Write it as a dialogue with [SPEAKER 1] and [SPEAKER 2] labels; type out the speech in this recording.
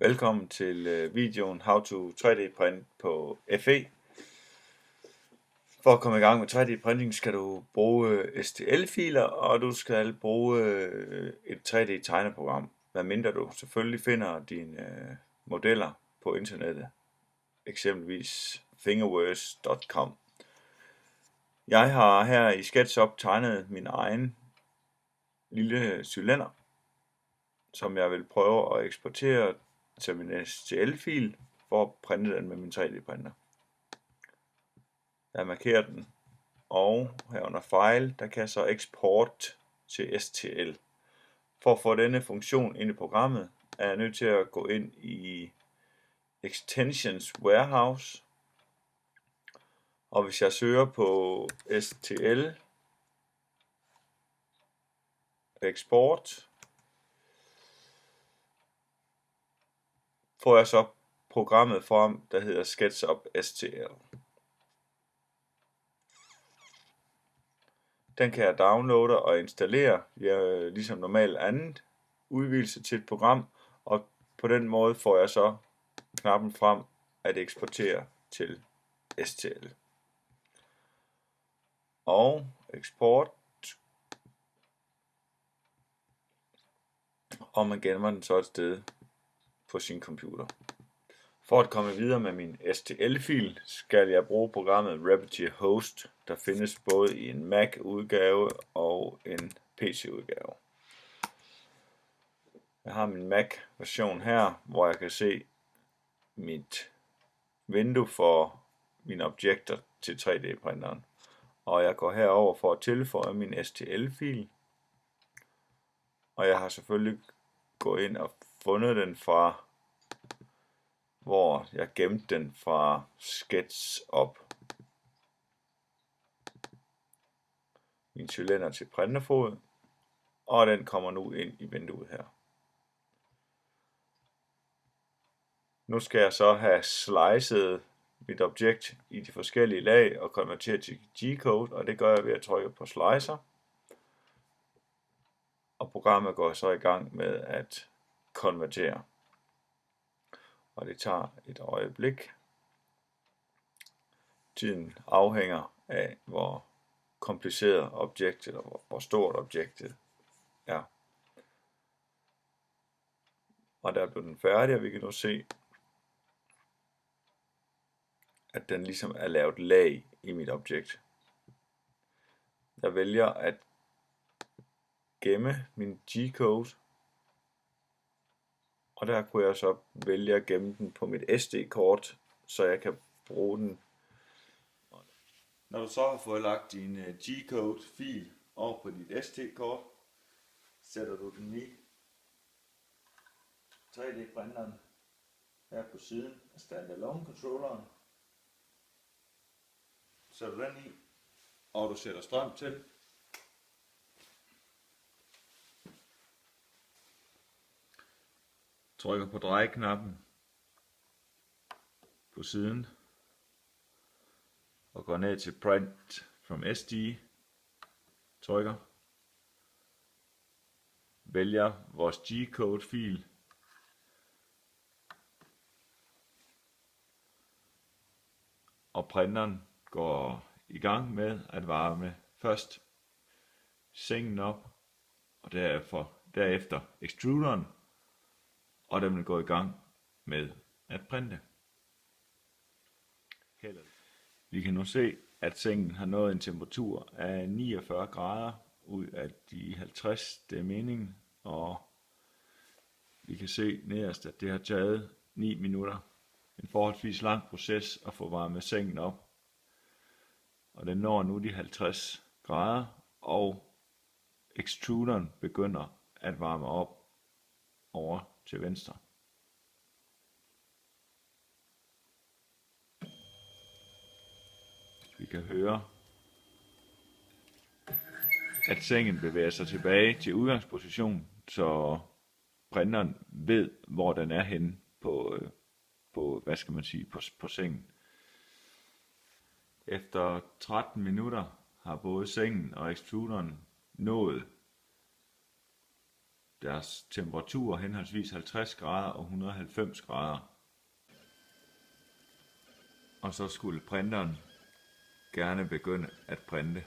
[SPEAKER 1] Velkommen til videoen How to 3D print på FE. For at komme i gang med 3D printing skal du bruge STL-filer, og du skal bruge et 3D tegneprogram, medmindre du selvfølgelig finder dine modeller på internettet, eksempelvis fingerworks.com. Jeg har her i SketchUp tegnet min egen lille cylinder, som jeg vil prøve at eksportere til min STL-fil for at printe den med min 3D-printer. Jeg markerer den, og her under File, der kan jeg så eksport til STL. For at få denne funktion ind i programmet, er jeg nødt til at gå ind i Extensions Warehouse, og hvis jeg søger på STL eksport, får jeg så programmet frem, der hedder SketchUp STL. Den kan jeg downloade og installere ligesom normalt andet udvidelse til et program, og på den måde får jeg så knappen frem at eksportere til STL. Og eksport, og man gemmer den så et sted på sin computer. For at komme videre med min STL-fil, skal jeg bruge programmet Repetier Host, der findes både i en Mac-udgave og en PC-udgave. Jeg har min Mac-version her, hvor jeg kan se mit vindue for mine objekter til 3D-printeren. Og jeg går herover for at tilføje min STL-fil. Og jeg har selvfølgelig gået ind og fundet den fra hvor jeg gemte den fra SketchUp. Min cylinder til printerfod, og den kommer nu ind i vinduet her. Nu skal jeg så have slicet mit objekt i de forskellige lag og konvertere til G-code, og det gør jeg ved at trykke på slicer. Og programmet går så i gang med at konvertere. Og det tager et øjeblik. Tiden afhænger af, hvor kompliceret objektet og hvor stort objektet er. Og der blev den færdig, og vi kan nu se, at den ligesom er lavet lag i mit objekt. Jeg vælger at gemme min G-code, og der kunne jeg så vælge at gemme den på mit SD-kort, så jeg kan bruge den. Når du så har fået lagt din G-code-fil over på dit SD-kort, sætter du den i 3D-printeren her på siden af standalone-controlleren. Sætter du den i, og du sætter strøm til. Trykker på drejeknappen på siden og går ned til Print from SD, trykker, vælger vores G-code fil, og printeren går i gang med at varme først sengen op, og derefter extruderen, og den vil gå i gang med at printe. Vi kan nu se, at sengen har nået en temperatur af 49 grader ud af de 50, det er meningen, og vi kan se nederst, at det har taget 9 minutter. En forholdsvis lang proces at få varmet sengen op, og den når nu de 50 grader, og extruderen begynder at varme op over til venstre. Vi kan høre, at sengen bevæger sig tilbage til udgangsposition, så printeren ved, hvor den er henne på sengen. Efter 13 minutter har både sengen og extruderen nået deres temperatur henholdsvis 50 grader og 190 grader. Og så skulle printeren gerne begynde at printe.